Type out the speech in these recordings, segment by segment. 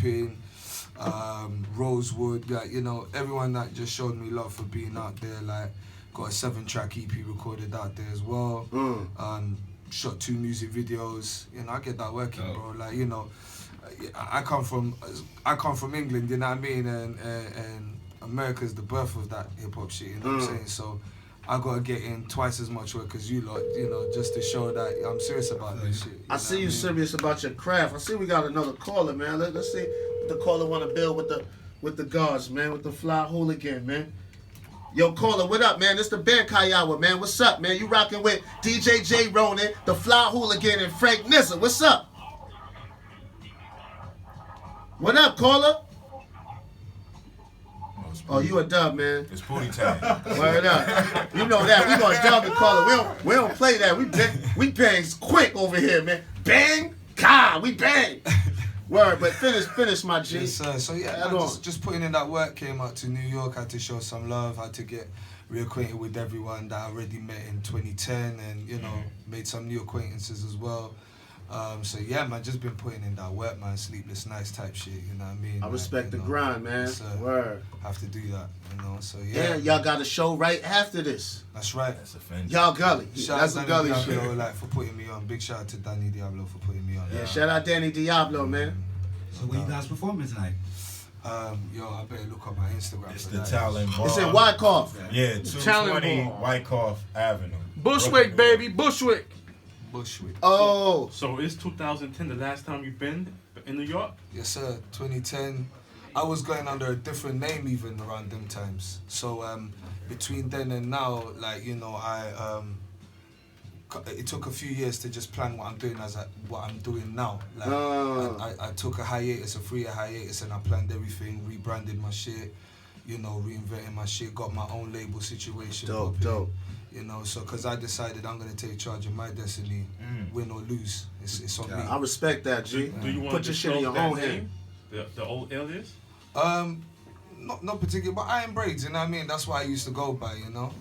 Pippin, Rosewood, like, you know, everyone that just showed me love for being out there. Like, got a 7-track EP recorded out there as well. Shot 2 music videos. You know, I get that working, bro. Like, you know, I come from England, you know what I mean, and America's the birth of that hip hop shit. You know what I'm saying? So I gotta get in twice as much work as you lot, you know, just to show that I'm serious about this shit. I see you serious about your craft. I see we got another caller, man. Let's see what the caller want to build with the guards, man, with the Fly Hooligan, man. Yo, caller, what up, man? It's the Bankai Hour, man. What's up, man? You rocking with DJ J. Ronan, the Fly Hooligan, and Frank Nizza. What's up? What up, caller? Oh, you a dub, man. It's booty time. Word up. You know that. We gonna dub the caller. We don't play that. We bang quick over here, man. Bang, ka, we bang. Word, but finish my G. Yes, sir. So yeah, just putting in that work. Came out to New York, had to show some love, had to get reacquainted with everyone that I already met in 2010, and you know, made some new acquaintances as well. So yeah, man, just been putting in that work, man. Sleepless nights type shit, you know what I mean? I respect the grind, man. Word. Have to do that, you know. So yeah. Y'all got a show right after this. That's right. That's offensive. Y'all gully. That's some gully Diablo, shit. like, for putting me on. Big shout out to Danny Diablo for putting me on. Yeah, shout out Danny Diablo, man. So where you guys performing tonight? Yo, I better look on my Instagram. It's for the that. Talent Bar. It's in Wyckoff. Yeah, 220 Wyckoff Avenue. Bushwick, baby, Bushwick. Bushwick. Oh. So it's 2010, the last time you've been in New York? Yes, sir. 2010. I was going under a different name even around them times. So between then and now, like, you know, it took a few years to just plan what I'm doing what I'm doing now. Like, I took a 3-year hiatus, and I planned everything, rebranded my shit, you know, reinventing my shit, got my own label situation. Dope. You know, so because I decided I'm gonna take charge of my destiny, win or lose. It's on me. I respect that, G. Do you want Put to your shit in your own hand. The old alias? Not particular, but Iron Braids, you know what I mean? That's what I used to go by, you know?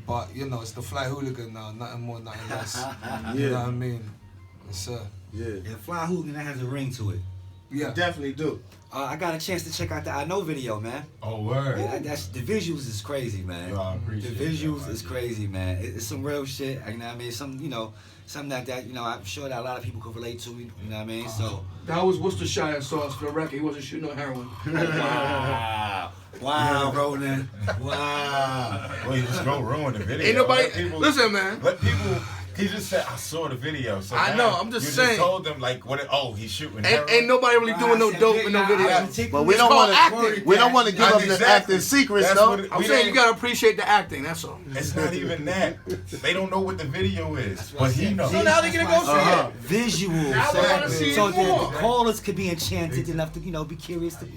But, you know, it's the Fly Hooligan now, nothing more, nothing less. You know what I mean? Yes, sir. Yeah. Fly Hooligan, that has a ring to it. Yeah. You definitely do. I got a chance to check out the I Know video, man. Oh, word. Yeah, the visuals is crazy, man. Yo, I appreciate the visuals is crazy, man. It's some real shit. You know what I mean? Something that you know, I'm sure that a lot of people could relate to. You know what I mean? So that was Worcestershire sauce for the record. He wasn't shooting no heroin. Wow, Ronan. Wow. Well, you just go ruin the video. Ain't nobody. Listen, man. Let people. He just said, I saw the video. So I know, I'm just saying. You just told them, like, he's shooting. Ain't nobody really doing no dope in no video. But we don't want to give up the acting secrets, though. I'm saying you gotta appreciate the acting, that's all. It's not even that. They don't know what the video is. But he knows. So now they gonna go see it. Visuals. Now I wanna see it so more. the callers could be enchanted enough to, you know, be curious to.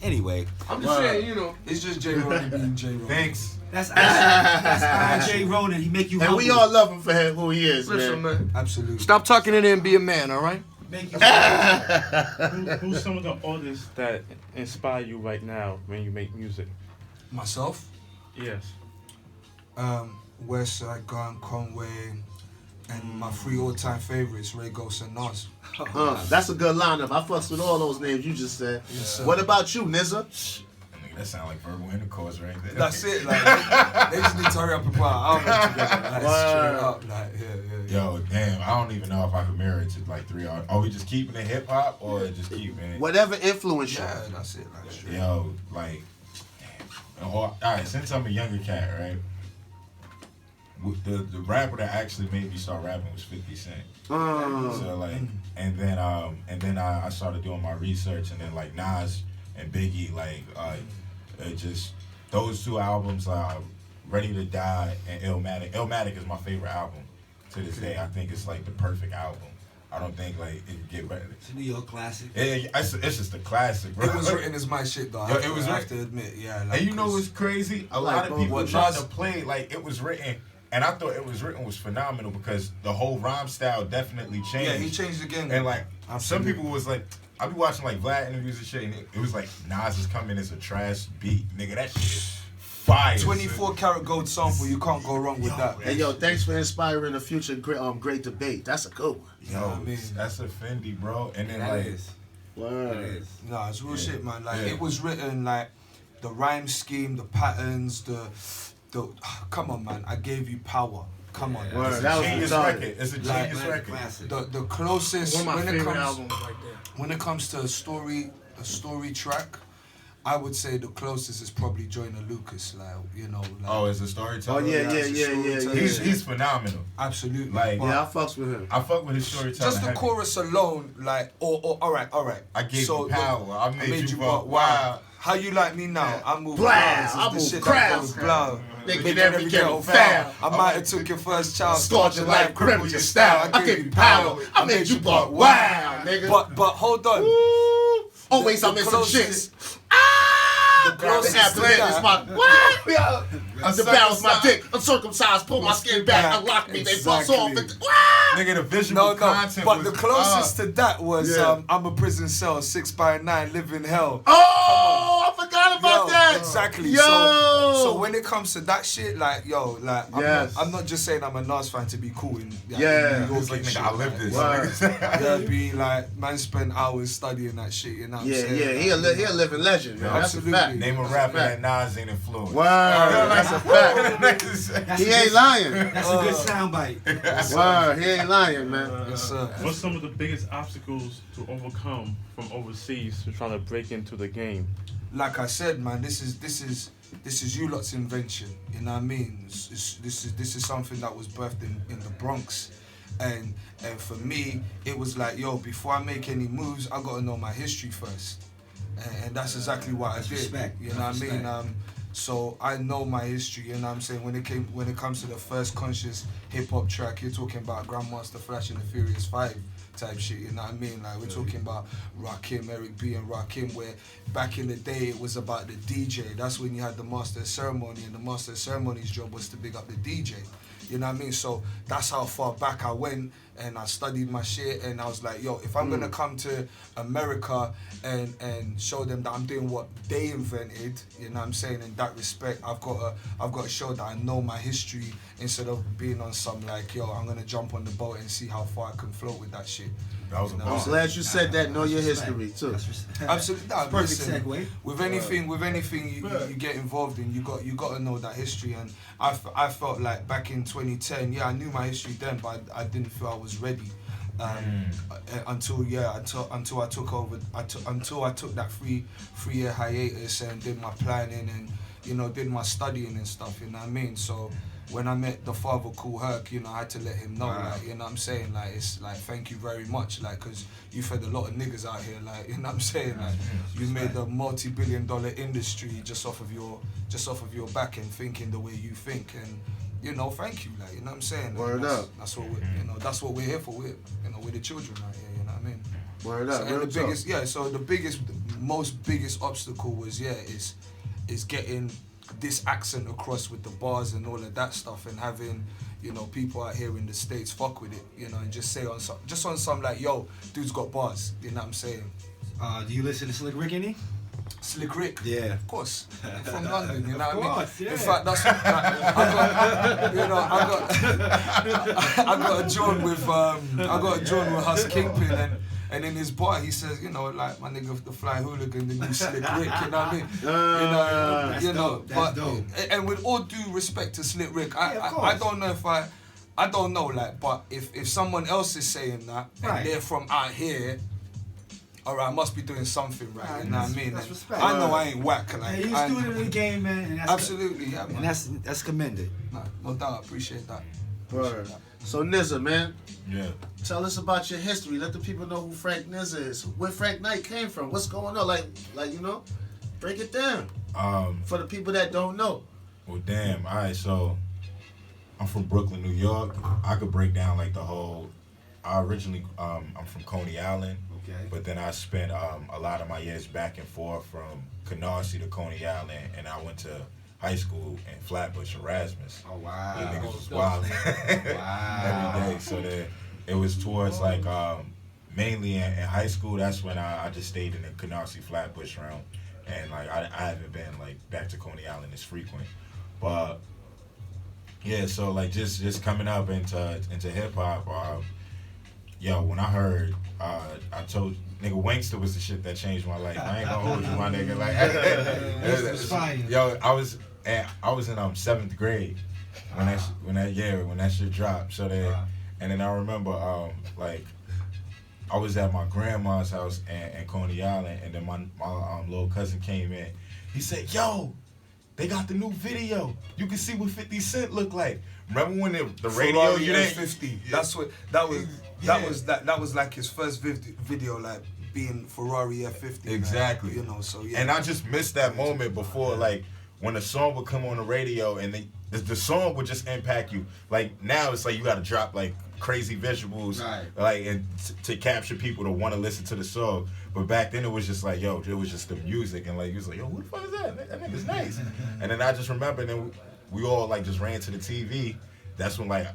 Anyway. I'm just saying, you know. It's just J. Ronan being J. Ronan. Thanks. That's J. Ronan. He make you humble. And we all love him for who he is, Listen, man. Absolutely. Stop tucking it in and be a man, all right? Make you Who's some of the artists that inspire you right now when you make music? Myself? Yes. Westside Gun, Conway, and my 3 all-time favorites, Ray Ghost and Nas. That's a good lineup. I fucks with all those names you just said. Yes, sir. What about you, Nizza? That sound like verbal intercourse right there. That's it. Like, they just need to hurry up and put our albums together. Like, straight up. Like, yeah. Yo, damn, I don't even know if I could marry it to like 3 artists. Are we just keeping it hip hop or just keeping it? Whatever influence you. Yeah, that's it. Like, straight. Yo, like, damn. All right, since I'm a younger cat, right? The rapper that actually made me start rapping was 50 Cent. So like, and then I started doing my research, and then like Nas and Biggie, like, it just those 2 albums, Ready to Die and Illmatic. Illmatic is my favorite album to this day. I think it's like the perfect album. I don't think like it can get better. It's a New York classic. It's just a classic, bro. It was written as my shit though. Yo, it was I have to admit, yeah. Like, and you know what's crazy? A lot of people what tried Nas- to play like it was written. And I thought it was written was phenomenal because the whole rhyme style definitely changed. Yeah, he changed again. And like some people was like, I be watching like Vlad interviews and shit, and it was like Nas is coming as a trash beat, nigga. That shit is fire. 24 karat gold sample, you can't go wrong with that. Hey, yo, thanks for inspiring a future great debate. That's a good one. Yo, that's a Fendi, bro. And then like, Word. Nah, it's real shit, man. Like it was written like the rhyme scheme, the patterns, the come on, man. I gave you power. Come on. Word. It's a That was genius retarded. record. It's a genius record. Classic. The closest One of my when it favorite comes albums right there. when it comes to a story track, I would say the closest is probably Joyner Lucas. Like Like, Oh, it's a storyteller. Oh yeah. He's phenomenal. Absolutely. Like, But Yeah, I fucks with him. I fuck with his storytelling. just the heavy. chorus alone, like, all right. I gave So, you power. I made you walk wow. wild. How you like me now? I move Blast. blast. I It's the move shit crowds. that goes blow. Making every ghetto foul. I might have took your first child, Scorch your life, cripple your style. I gave you power. I made you buck wild, nigga. But hold on. Ooh. Always The I'm in some closest- shits. The closest The abdomen to is that- my what? The barrel's my dick. Uncircumcised, pull my skin back, unlock me. They bust off. Exactly. Nigga, the visual No, content but was, the closest to that was Yeah. I'm a prison cell, 6x9, live in hell. Oh, I forgot about Yo, that. exactly. Yo. So when it comes to that shit, like Yes. I'm not just saying I'm a Nas fan to be cool in Yeah. in New York It's like, and nigga, shit, I live this. Word. Yeah, be like, man spent hours studying that shit, you know what I'm Yeah, saying? yeah, he a living legend, man. That's a Absolutely. fact. Name a rapper that Nas ain't influenced. Word, that's a fact. That's He a ain't good- lying. That's a good soundbite. Word, he ain't lying, man. Yes, sir. What's some of the biggest obstacles to overcome from overseas to trying to break into the game? Like I said, man, this is you lot's invention. You know what I mean? This is something that was birthed in the Bronx, and for me, it was like, yo, before I make any moves, I gotta know my history first, and that's exactly what I did. respect. You know what I That's mean? respect. So I know my history. You know what I'm saying? When it comes to the first conscious hip hop track, you're talking about Grandmaster Flash and the Furious 5 type shit, you know what I mean? Like, we're talking about Rakim, Eric B and Rakim, where back in the day it was about the DJ. That's when you had the Master of Ceremony, and the Master of Ceremony's job was to big up the DJ. You know what I mean? So that's how far back I went, and I studied my shit, and I was like, yo, if I'm gonna come to America and show them that I'm doing what they invented, you know what I'm saying, in that respect, I've got to show that I know my history, instead of being on some like, yo, I'm gonna jump on the boat and see how far I can float with that shit. That was a No. I'm bar. glad you said that. Know your history too. Absolutely, nah, Perfect listen, segue. With anything you get involved in, you got to know that history. And I felt like back in 2010, yeah, I knew my history then, but I didn't feel I was ready. Until I took over, until I took that 3-year hiatus and did my planning and, you know, did my studying and stuff, you know what I mean? So when I met the father, Cool Herc, you know, I had to let him know, like, you know what I'm saying, like, it's like, thank you very much, like, because you fed a lot of niggas out here, like, you know what I'm saying, like, you made a multi-billion-dollar industry just off of your back and thinking the way you think, and, you know, thank you, like, you know what I'm saying. Word that's, up. That's what that's what we're here for. We're the children out here, you know what I mean. Word So, up. and Real the talk. biggest obstacle was is getting this accent across with the bars and all of that stuff, and having, you know, people out here in the States fuck with it, you know, and just say on some like, yo, dude's got bars, you know what I'm saying. Do you listen to Slick Rick any? Slick Rick, Yeah. of course, from London, you know what I mean. course, yeah. In fact, that's what, I got a joint with Hus Kingpin, and in his bar he says, you know, like, my nigga, the Fly Hooligan, the new Slick Rick, you know what I mean. That's You know, dope, that's but dope. and with all due respect to Slick Rick, Yeah, of I course. don't know if I don't know, like, but if someone else is saying that and Right. they're from out here, alright, I must be doing something right, Right, you know what I that's- mean? that's And respect. I know I ain't whack, like, Hey, he's doing it in the game, man. And that's absolutely, yeah, man. And that's commended. Nah, no doubt, appreciate that. Word. So Nizza, man, Yeah. tell us about your history. Let the people know who Frank Nizza is. Where Frank Knight came from. What's going on? Like you know, break it down for the people that don't know. Well, damn. All right, so I'm from Brooklyn, New York. I could break down like the whole. I originally, I'm from Coney Island, Okay. but then I spent a lot of my years back and forth from Canarsie to Coney Island, and I went to high school in Flatbush, Erasmus. Oh The wow. niggas was wild every day. So it was towards like mainly in high school. That's when I just stayed in the Canarsie Flatbush realm, and like I haven't been like back to Coney Island as frequent, but yeah. So like just coming up into hip hop, yo, when I heard, I told nigga Wankster was the shit that changed my life. I ain't gonna hold you, my nigga. Like, yo, I was in 7th grade when that shit dropped. So then, and then I remember like I was at my grandma's house in Coney Island, and then my little cousin came in. He said, "Yo, they got the new video. You can see what 50 Cent looked like." Remember when the radio Ferrari you didn't 50. That's what that was like his first video, like being Ferrari F50. Exactly. Like, you know, so yeah. And I just missed that moment before, like when the song would come on the radio and the song would just impact you. Like now it's like you got to drop like crazy visuals, right, like and to capture people to want to listen to the song. But back then it was just like, yo, it was just the music, and like he was like, yo, who the fuck is that? That nigga's nice. And then I just remember, then we all like just ran to the TV. That's when like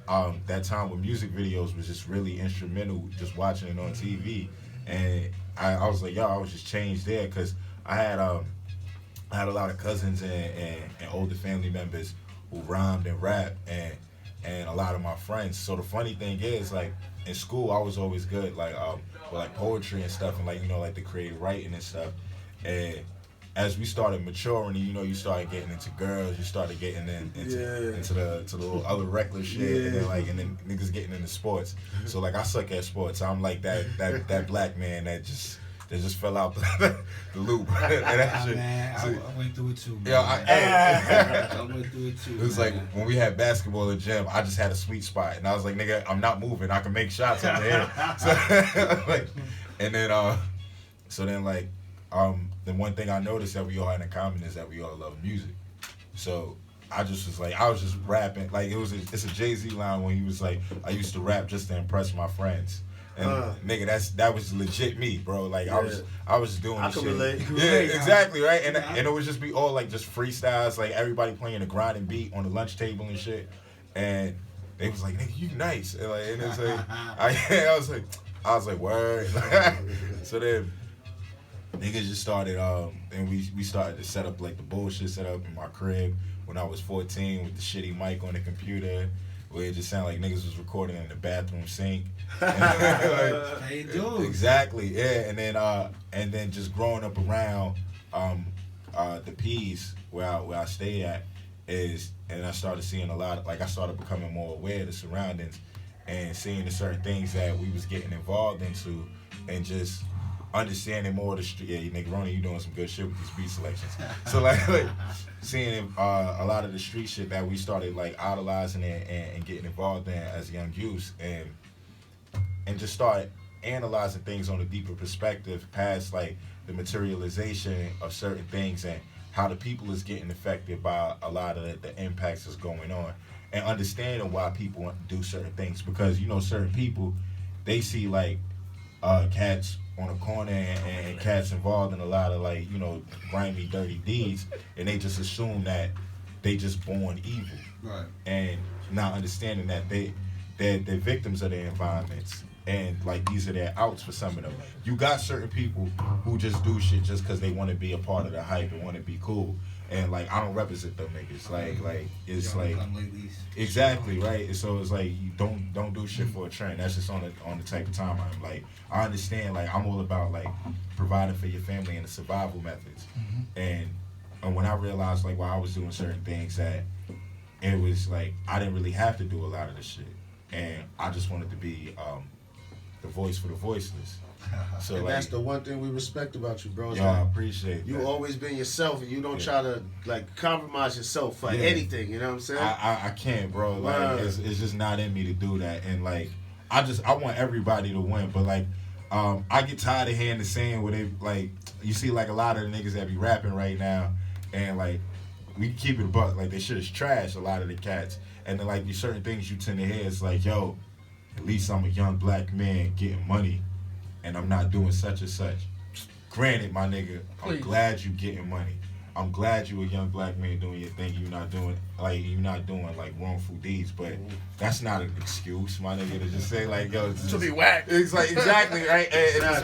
that time when music videos was just really instrumental, just watching it on TV. And I was like, yo, I was just changed there because I had a lot of cousins and older family members who rhymed and rapped and a lot of my friends. So the funny thing is, like in school I was always good like with like poetry and stuff, and like, you know, like the creative writing and stuff. And as we started maturing, you know, you started getting into girls, you started getting into the little other reckless shit, and then niggas getting into sports. So like I suck at sports. I'm like that black man that just fell out the loop. And that shit. Man, I went through it too, man. Yeah, I went through it too. It was man. like when we had basketball in the gym, I just had a sweet spot, and I was like, nigga, I'm not moving. I can make shots over here. So, like, and then so then like the one thing I noticed that we all had in common is that we all love music. So I just was like, I was just rapping. Like it's a Jay-Z line when he was like, I used to rap just to impress my friends. And nigga, that was legit me, bro. Like I was doing I this can shit. relate. Yeah, exactly, right? And it would just be all like just freestyles, like everybody playing a grinding beat on the lunch table and shit. And they was like, nigga, you nice. And it's like I was like, word. So then niggas just started and we started to set up like the bullshit set up in my crib when I was 14 with the shitty mic on the computer, where it just sounded like niggas was recording in the bathroom sink. How you doing? Exactly, yeah. And then just growing up around the P's where I stay at and I started seeing a lot, like I started becoming more aware of the surroundings and seeing the certain things that we was getting involved into, and just understanding more of the street. Yeah, nigga, Ronnie, you doing some good shit with these beat selections. So like seeing a lot of the street shit that we started like idolizing and getting involved in as young youths, and just start analyzing things on a deeper perspective past like the materialization of certain things and how the people is getting affected by a lot of the impacts that's going on, and understanding why people do certain things. Because, you know, certain people, they see like cats on a corner and cats involved in a lot of like, you know, grimy, dirty deeds, and they just assume that they just born evil. Right. And not understanding that they're victims of their environments, and like these are their outs for some of them. You got certain people who just do shit just because they want to be a part of the hype and want to be cool. And like I don't represent them niggas. Like it's like exactly right. And so it's like you don't do shit for a trend. That's just on the type of time I'm like. I understand. Like I'm all about like providing for your family and the survival methods. And when I realized like while I was doing certain things that it was like I didn't really have to do a lot of the shit, and I just wanted to be the voice for the voiceless. So and like, that's the one thing we respect about you, bro. Yo, I appreciate you that. always been yourself, and you don't try to like compromise yourself for anything. You know what I'm saying? I can't, bro. Like it's just not in me to do that. And like I want everybody to win, but like I get tired of hearing the saying where they like you see like a lot of the niggas that be rapping right now, and like we keep it a buck, like they shit is trash. A lot of the cats, and then like these certain things you tend to hear, it's like, yo, at least I'm a young black man getting money, and I'm not doing such and such. Granted, my nigga, I'm glad you getting money. I'm glad you a young black man doing your thing. You're not doing like wrongful deeds, but that's not an excuse, my nigga, to just say like, yo, to be whacked. It's like exactly right. And